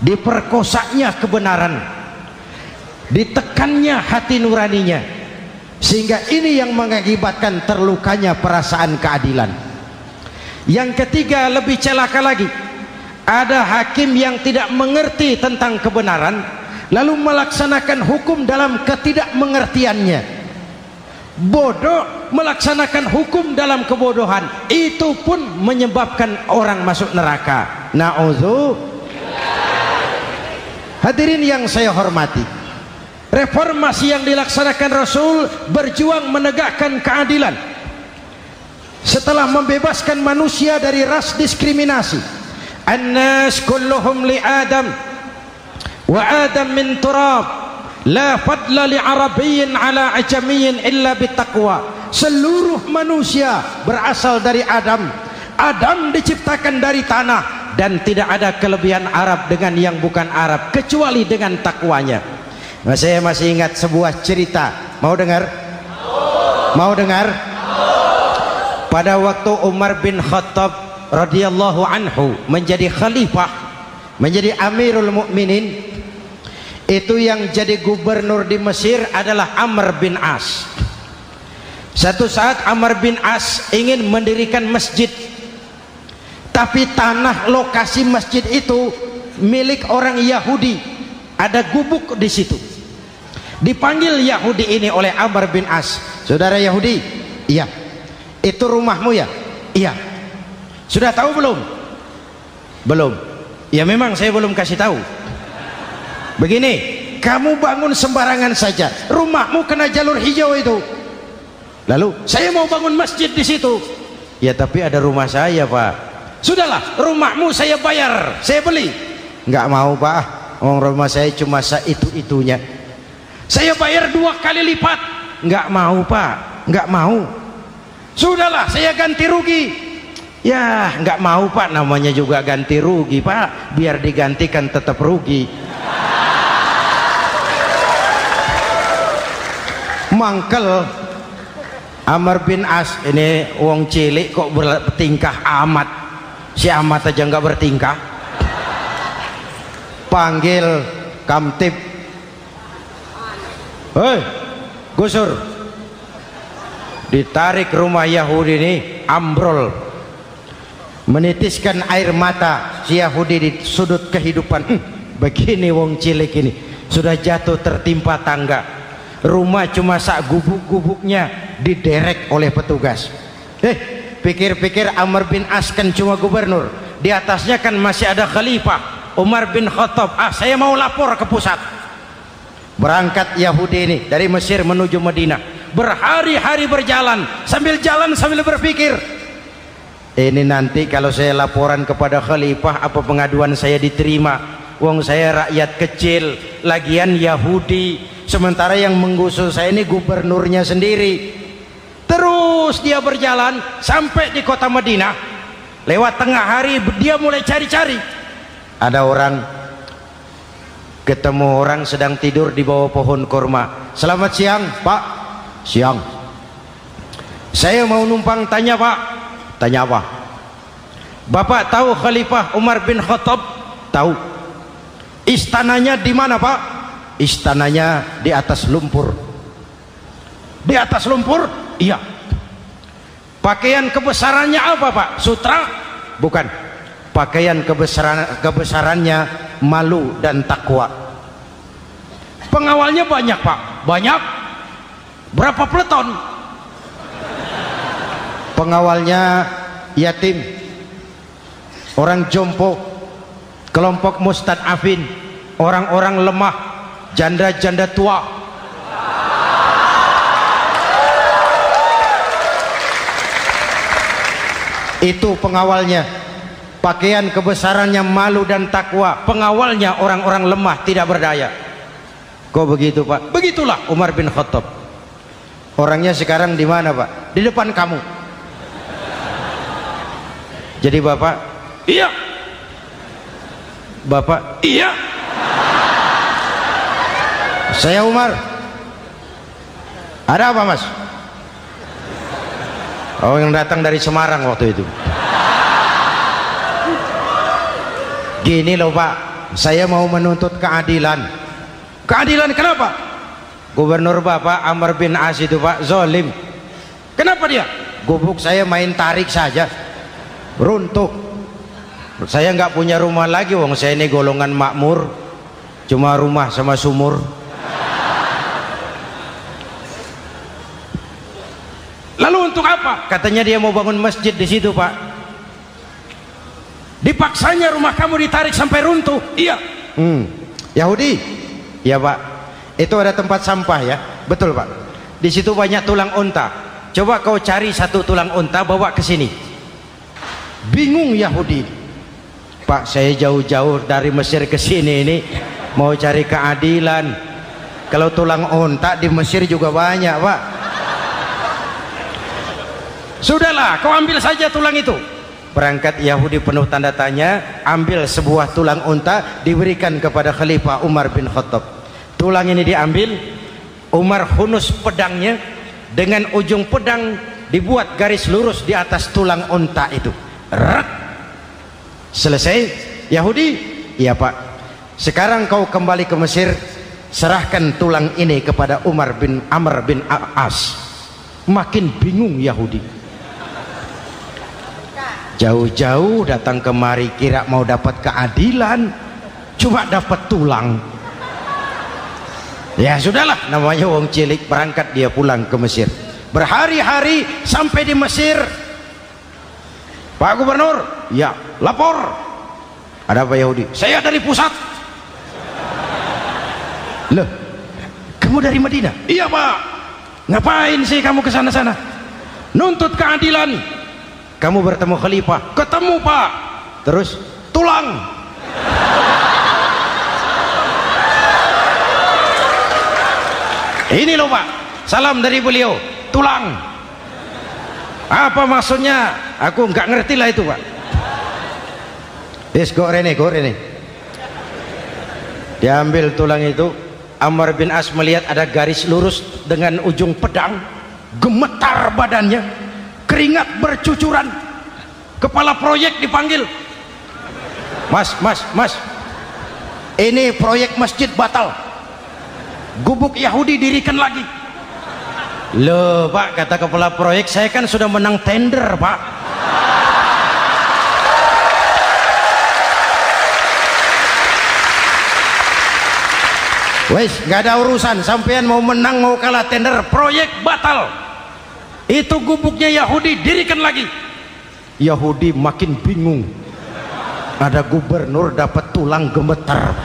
diperkosanya kebenaran, ditekannya hati nuraninya, sehingga ini yang mengakibatkan terlukanya perasaan keadilan. Yang ketiga lebih celaka lagi, ada hakim yang tidak mengerti tentang kebenaran lalu melaksanakan hukum dalam ketidakmengertiannya, bodoh melaksanakan hukum dalam kebodohan, itu pun menyebabkan orang masuk neraka. Na'udzubillah. Hadirin yang saya hormati, reformasi yang dilaksanakan Rasul berjuang menegakkan keadilan setelah membebaskan manusia dari ras diskriminasi. An-nas kulluhum li Adam wa Adam min turab, la fadla li arabiyyin ala ajamiyyin illa bitaqwa. Seluruh manusia berasal dari Adam. Adam diciptakan dari tanah dan tidak ada kelebihan Arab dengan yang bukan Arab kecuali dengan takwanya. Nah, saya masih ingat sebuah cerita. Mau dengar? Mau dengar? Pada waktu Umar bin Khattab radhiyallahu anhu menjadi khalifah, menjadi Amirul Mukminin, itu yang jadi gubernur di Mesir adalah Amr bin As. Satu saat Amr bin As ingin mendirikan masjid, tapi tanah lokasi masjid itu milik orang Yahudi, ada gubuk di situ. Dipanggil Yahudi ini oleh Amr bin As, saudara Yahudi, iya. Itu rumahmu ya? Iya. Sudah tahu belum? Belum. Ya memang saya belum kasih tahu. Begini, kamu bangun sembarangan saja, rumahmu kena jalur hijau itu. Lalu saya mau bangun masjid di situ. Ya tapi ada rumah saya, Pak. Sudahlah, rumahmu saya bayar, saya beli. Enggak mau, Pak. Rumah saya cuma itu-itunya. Saya bayar 2 kali lipat. Enggak mau, Pak. Enggak mau. Sudahlah, saya ganti rugi. Ya, enggak mau, Pak. Namanya juga ganti rugi, Pak. Biar digantikan tetap rugi. Mangkel Amr bin As ini wong cilik kok bertingkah amat, si amat aja nggak bertingkah. Panggil kamtib, hei gusur. Ditarik rumah Yahudi ini, ambrol, menitiskan air mata si Yahudi di sudut kehidupan. Begini wong cilik ini sudah jatuh tertimpa tangga, rumah cuma sak gubuk-gubuknya diderek oleh petugas. Pikir-pikir Amr bin As kan cuma gubernur, di atasnya kan masih ada khalifah Umar bin Khattab. Saya mau lapor ke pusat. Berangkat Yahudi ini dari Mesir menuju Madinah, berhari-hari berjalan, sambil berpikir, ini nanti kalau saya laporan kepada khalifah, apa pengaduan saya diterima? Wong saya rakyat kecil, lagian Yahudi, sementara yang menggusur saya ini gubernurnya sendiri. Terus dia berjalan sampai di kota Madinah. Lewat tengah hari dia mulai cari-cari. Ada orang, ketemu orang sedang tidur di bawah pohon kurma. Selamat siang, Pak. Siang. Saya mau numpang tanya, Pak. Tanya apa? Bapak tahu Khalifah Umar bin Khattab? Tahu. Istananya di mana, Pak? Istananya di atas lumpur. Di atas lumpur? Iya. Pakaian kebesarannya apa, Pak? Sutra? Bukan. Pakaian kebesarannya malu dan takwa. Pengawalnya banyak, Pak. Banyak? Berapa peleton? Pengawalnya yatim, orang jompo, kelompok mustadafin, orang-orang lemah, janda-janda tua. Itu pengawalnya. Pakaian kebesarannya malu dan takwa. Pengawalnya orang-orang lemah tidak berdaya. Kok begitu, Pak? Begitulah Umar bin Khattab. Orangnya sekarang di mana Pak? Di depan kamu. Jadi Bapak, iya. Bapak, iya. Saya Umar. Ada apa Mas? Oh, yang datang dari Semarang waktu itu. Gini loh Pak, saya mau menuntut keadilan. Keadilan kenapa? Gubernur Bapak Amr bin As itu Pak zolim. Kenapa dia? Gubuk saya main tarik saja, runtuh. Saya nggak punya rumah lagi, wong saya ini golongan makmur, cuma rumah sama sumur. Lalu untuk apa? Katanya dia mau bangun masjid di situ Pak. Dipaksanya rumah kamu ditarik sampai runtuh. Iya. Yahudi. Ya Pak. Itu ada tempat sampah ya. Betul Pak. Di situ banyak tulang unta. Coba kau cari satu tulang unta bawa ke sini. Bingung Yahudi. Pak, saya jauh-jauh dari Mesir ke sini ini mau cari keadilan. Kalau tulang unta di Mesir juga banyak Pak. Sudahlah, kau ambil saja tulang itu. Berangkat Yahudi penuh tanda tanya, ambil sebuah tulang unta, diberikan kepada Khalifah Umar bin Khattab. Tulang ini diambil, Umar hunus pedangnya, dengan ujung pedang dibuat garis lurus di atas tulang unta itu. Rak. Selesai. Yahudi, iya Pak. Sekarang kau kembali ke Mesir, serahkan tulang ini kepada Umar bin Amr bin As. Makin bingung Yahudi. Jauh-jauh datang kemari kira mau dapat keadilan, cuma dapat tulang. Ya sudahlah, namanya wong cilik. Berangkat dia pulang ke Mesir. Berhari-hari sampai di Mesir. Pak Gubernur, ya lapor. Ada apa Yahudi? Saya dari pusat. Loh, kamu dari Madinah? Iya Pak. Ngapain sih kamu ke sana-sana? Nuntut keadilan. Kamu bertemu Khalifah? Ketemu Pak. Terus tulang. Ini loh Pak, salam dari beliau, tulang. Apa maksudnya? Aku nggak ngerti lah itu Pak. Yes, go Rene. Diambil tulang itu. Amr bin As melihat ada garis lurus dengan ujung pedang, gemetar badannya, keringat bercucuran. Kepala proyek dipanggil. Mas, ini proyek masjid batal. Gubuk Yahudi dirikan lagi. Loh Pak, kata kepala proyek, saya kan sudah menang tender Pak. Wes, gak ada urusan, sampean mau menang mau kalah tender, proyek batal. Itu gubuknya Yahudi dirikan lagi. Yahudi makin bingung. Ada gubernur dapat tulang gemetar.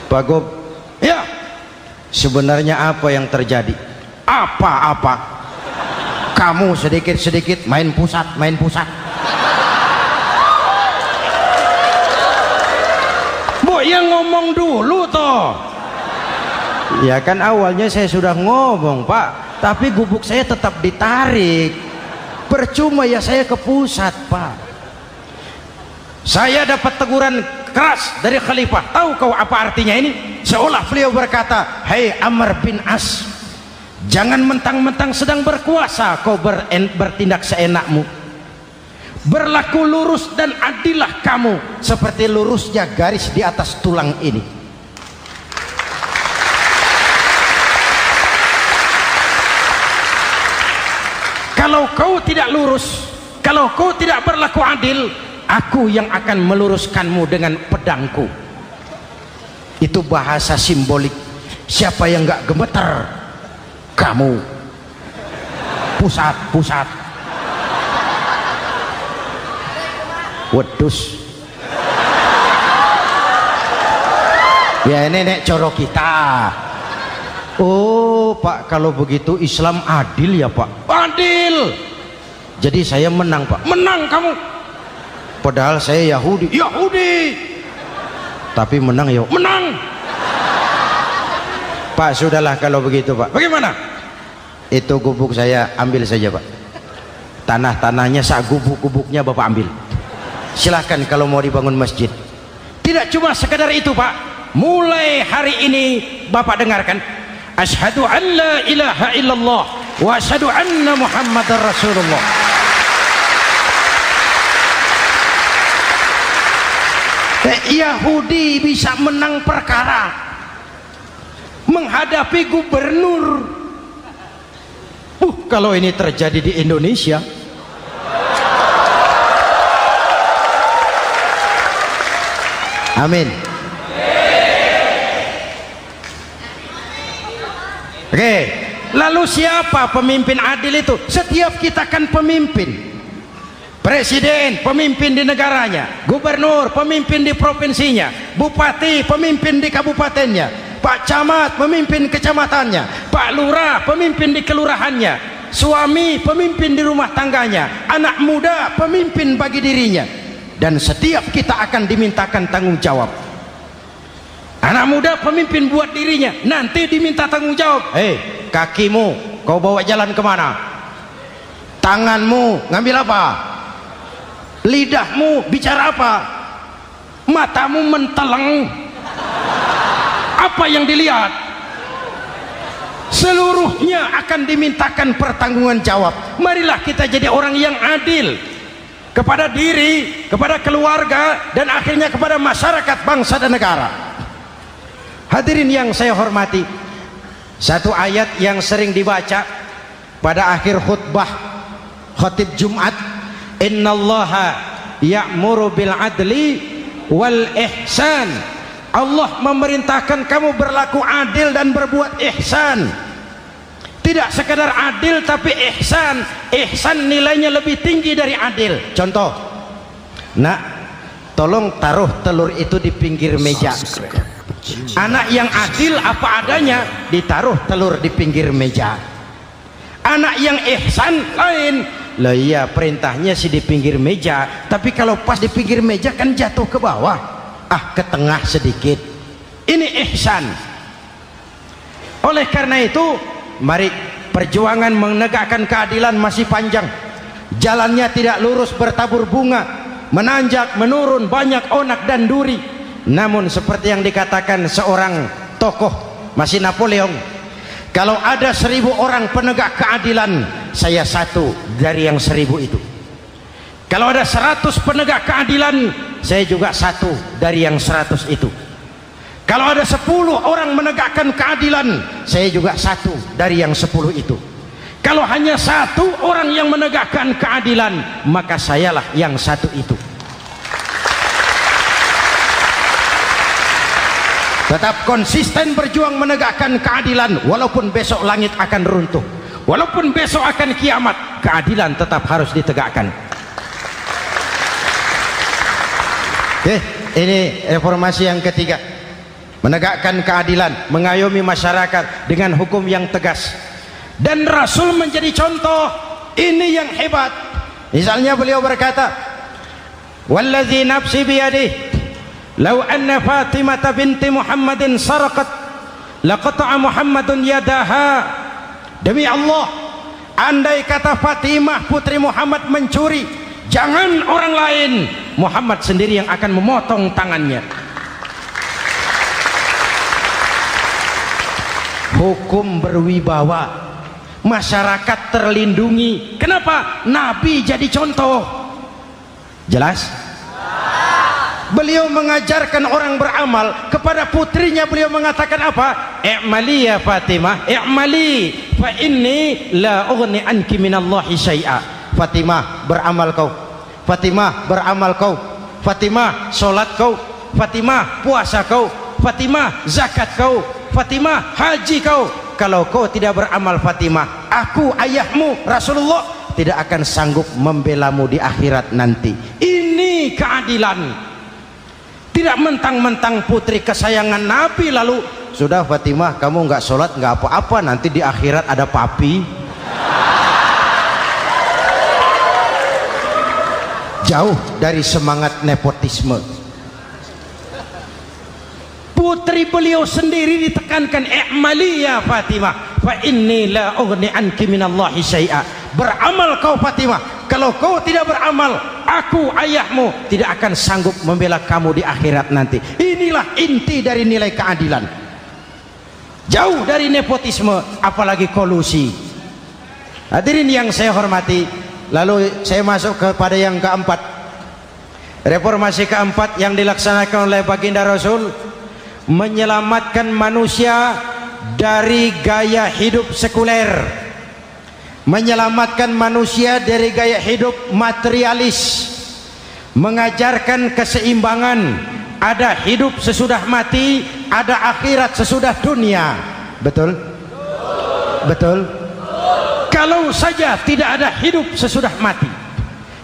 Pak Gob, ya, sebenarnya apa yang terjadi? Apa-apa? Kamu sedikit-sedikit main pusat. Bu, yang ngomong dulu toh. Ya kan awalnya saya sudah ngomong Pak, tapi gubuk saya tetap ditarik. Percuma ya saya ke pusat Pak. Saya dapat teguran keras dari Khalifah. Tahu kau apa artinya ini? Seolah beliau berkata, "Hei Amr bin As, jangan mentang-mentang sedang berkuasa kau bertindak seenakmu. Berlaku lurus dan adillah kamu seperti lurusnya garis di atas tulang ini." Kalau kau tidak lurus, kalau kau tidak berlaku adil, aku yang akan meluruskanmu dengan pedangku. Itu bahasa simbolik. Siapa yang nggak gemeter? Kamu. Pusat. Wedus. Ya ini nek coro kita. Oh Pak, kalau begitu Islam adil ya Pak? Adil. Jadi saya menang Pak? Menang kamu. Padahal saya Yahudi. Tapi menang ya? Menang. Pak, sudahlah kalau begitu Pak. Bagaimana? Itu gubuk saya ambil saja Pak. Tanah-tanahnya sak gubuk-gubuknya Bapak ambil. Silahkan kalau mau dibangun masjid. Tidak cuma sekedar itu Pak. Mulai hari ini Bapak dengarkan. Asyhadu an la ilaha illallah wa asyhadu anna Muhammadar Rasulullah. Yahudi bisa menang perkara menghadapi gubernur. Kalau ini terjadi di Indonesia, amin. Oke, lalu siapa pemimpin adil itu? Setiap kita kan pemimpin. Presiden pemimpin di negaranya, gubernur pemimpin di provinsinya, bupati pemimpin di kabupatennya, Pak Camat pemimpin kecamatannya, Pak Lurah pemimpin di kelurahannya, suami pemimpin di rumah tangganya, anak muda pemimpin bagi dirinya. Dan setiap kita akan dimintakan tanggung jawab. Anak muda pemimpin buat dirinya, nanti diminta tanggung jawab. Kakimu kau bawa jalan kemana? Tanganmu ngambil apa? Lidahmu bicara apa? Matamu menteleng, apa yang dilihat? Seluruhnya akan dimintakan pertanggungan jawab. Marilah kita jadi orang yang adil kepada diri, kepada keluarga, dan akhirnya kepada masyarakat, bangsa dan negara. Hadirin yang saya hormati, satu ayat yang sering dibaca pada akhir khutbah khatib Jumat, innallaha ya'muru bil adli wal ihsan. Allah memerintahkan kamu berlaku adil dan berbuat ihsan. Tidak sekadar adil tapi ihsan. Ihsan nilainya lebih tinggi dari adil. Contoh, nak, tolong taruh telur itu di pinggir meja. Anak yang adil apa adanya, ditaruh telur di pinggir meja. Anak yang ihsan lain. Lah iya, perintahnya sih di pinggir meja, tapi kalau pas di pinggir meja kan jatuh ke bawah, ke tengah sedikit. Ini ihsan. Oleh karena itu, mari, perjuangan menegakkan keadilan masih panjang. Jalannya tidak lurus bertabur bunga, menanjak menurun, banyak onak dan duri. Namun seperti yang dikatakan seorang tokoh, masih Napoleon, kalau ada 1000 orang penegak keadilan, saya satu dari yang 1000 itu. Kalau ada 100 penegak keadilan, saya juga satu dari yang 100 itu. Kalau ada 10 orang menegakkan keadilan, saya juga satu dari yang 10 itu. Kalau hanya 1 orang yang menegakkan keadilan, maka sayalah yang 1 itu. Tetap konsisten berjuang menegakkan keadilan, walaupun besok langit akan runtuh, walaupun besok akan kiamat, keadilan tetap harus ditegakkan. Ini reformasi yang ketiga, menegakkan keadilan, mengayomi masyarakat dengan hukum yang tegas. Dan Rasul menjadi contoh. Ini yang hebat. Misalnya beliau berkata, wallazi nafsi biyadihi lau anna Fatimah binti Muhammadin saraqat laqata'a Muhammadun yadaha. Demi Allah, andai kata Fatimah putri Muhammad mencuri, jangan orang lain, Muhammad sendiri yang akan memotong tangannya. Hukum berwibawa, masyarakat terlindungi. Kenapa? Nabi jadi contoh. Jelas? Beliau mengajarkan orang beramal. Kepada putrinya beliau mengatakan apa? I'mali ya Fatimah, i'mali fa inni la ughni anki minallahi syai'a. Fatimah, beramal kau. Fatimah, beramal kau. Fatimah, solat kau. Fatimah, puasa kau. Fatimah, zakat kau. Fatimah, haji kau. Kalau kau tidak beramal Fatimah, aku ayahmu Rasulullah tidak akan sanggup membelamu di akhirat nanti. Ini keadilan. Tidak mentang-mentang putri kesayangan Nabi lalu sudah Fatimah kamu nggak sholat nggak apa-apa, nanti di akhirat ada papi. Jauh dari semangat nepotisme. Putri beliau sendiri ditekankan, i'mali ya Fatimah fa inni la ughni anki minallahi syai'a. Beramal kau Fatimah, kalau kau tidak beramal, aku ayahmu tidak akan sanggup membela kamu di akhirat nanti. Inilah inti dari nilai keadilan, jauh dari nepotisme apalagi kolusi. Hadirin yang saya hormati, lalu saya masuk kepada yang keempat, reformasi keempat yang dilaksanakan oleh baginda Rasul, menyelamatkan manusia dari gaya hidup sekuler, menyelamatkan manusia dari gaya hidup materialis, mengajarkan keseimbangan, ada hidup sesudah mati, ada akhirat sesudah dunia. Betul? Betul? Kalau saja tidak ada hidup sesudah mati,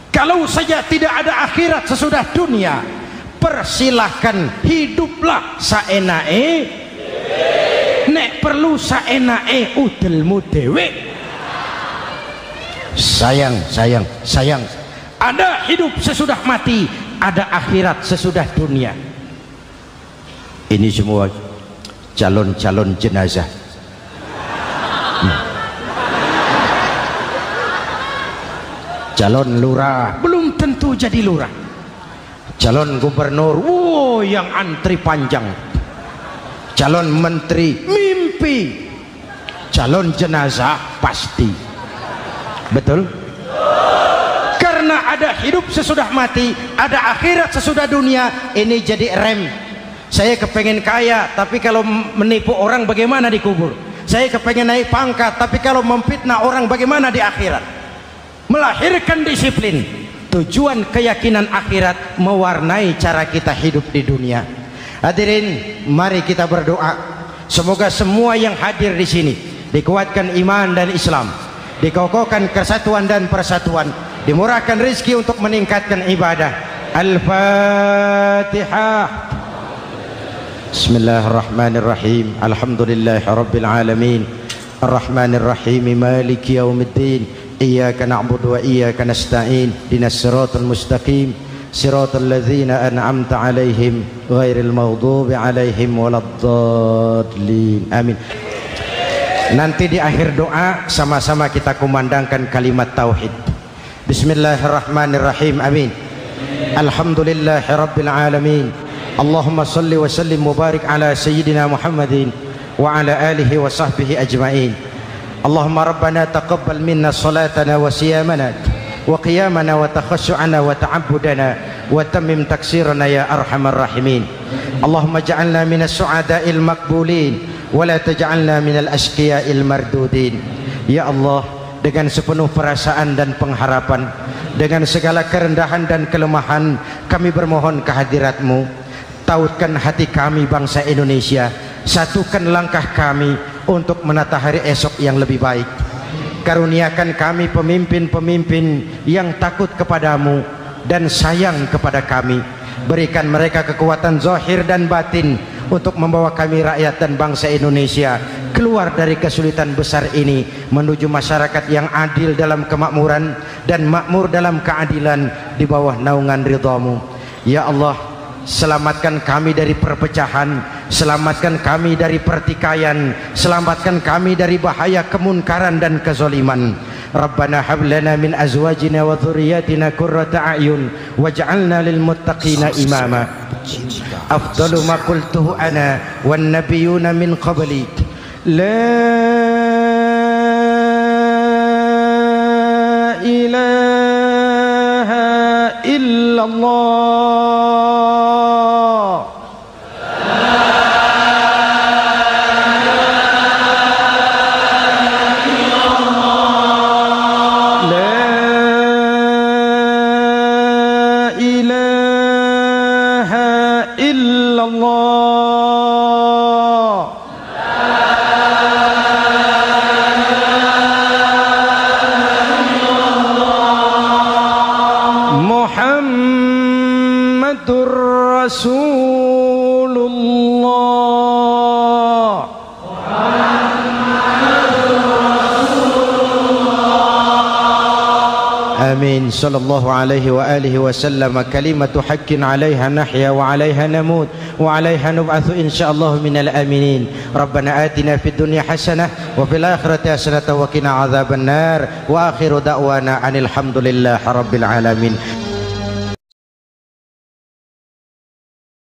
kalau saja tidak ada akhirat sesudah dunia, persilahkan hiduplah saenae, nek perlu saenae udelmu dewe. Sayang, ada hidup sesudah mati, ada akhirat sesudah dunia. Ini semua calon-calon jenazah. Calon lurah belum tentu jadi lurah, calon gubernur, wow, yang antri panjang, calon menteri mimpi, calon jenazah pasti. Betul? Karena ada hidup sesudah mati, ada akhirat sesudah dunia. Ini jadi rem. Saya kepengen kaya, tapi kalau menipu orang bagaimana dikubur? Saya kepengen naik pangkat, tapi kalau memfitnah orang bagaimana di akhirat? Melahirkan disiplin. Tujuan keyakinan akhirat mewarnai cara kita hidup di dunia. Hadirin, mari kita berdoa. Semoga semua yang hadir di sini dikuatkan iman dan Islam, dikokohkan kesatuan dan persatuan, dimurahkan rezeki untuk meningkatkan ibadah. Al-Fatihah. Bismillahirrahmanirrahim. Alhamdulillahirabbil alamin. Arrahmanirrahim. Maliki yaumiddin. Iyyaka na'budu wa iyyaka nasta'in. Ihdinas siratal mustaqim. Siratal ladzina an'amta 'alaihim ghairil maghdubi 'alaihim waladdallin. Amin. Nanti di akhir doa sama-sama kita kumandangkan kalimat tauhid. Bismillahirrahmanirrahim. Amin. Alhamdulillahirabbil alamin. Allahumma salli wa sallim mubarik ala sayyidina Muhammadin wa ala alihi wa sahbihi ajma'in. Allahumma rabbana taqabbal minna salatana wa siyamana wa qiyamana wa takhashu'ana wa ta'abbudana wa tammim taksirana ya arhamar rahimin. Allahumma ja'alna minas su'ada'il maqbulin wa la taj'alna minal ashqiya'il mardudin. Ya Allah, dengan sepenuh perasaan dan pengharapan, dengan segala kerendahan dan kelemahan, kami bermohon kehadirat-Mu. Tautkan hati kami bangsa Indonesia, satukan langkah kami untuk menata hari esok yang lebih baik. Karuniakan kami pemimpin-pemimpin yang takut kepadamu dan sayang kepada kami. Berikan mereka kekuatan zahir dan batin untuk membawa kami rakyat dan bangsa Indonesia keluar dari kesulitan besar ini menuju masyarakat yang adil dalam kemakmuran dan makmur dalam keadilan di bawah naungan ridha-Mu. Ya Allah, selamatkan kami dari perpecahan, selamatkan kami dari pertikaian, selamatkan kami dari bahaya kemunkaran dan kezaliman. Rabbana hab lana min azwajina wa dhurriyyatina qurrata a'yun waj'alna lil muttaqina imama. Afdalu ma qultuhu ana wan nabiyyuna min qabli. La ilaha illallah. صلى الله عليه وآله وسلم كلمة حق عليها نحيا وعليها نموت وعليها نبعث إن شاء الله من الآمنين ربنا آتنا في الدنيا حسنة وفي الآخرة حسنة وقنا عذاب النار وآخر دعوانا أن الحمد لله رب العالمين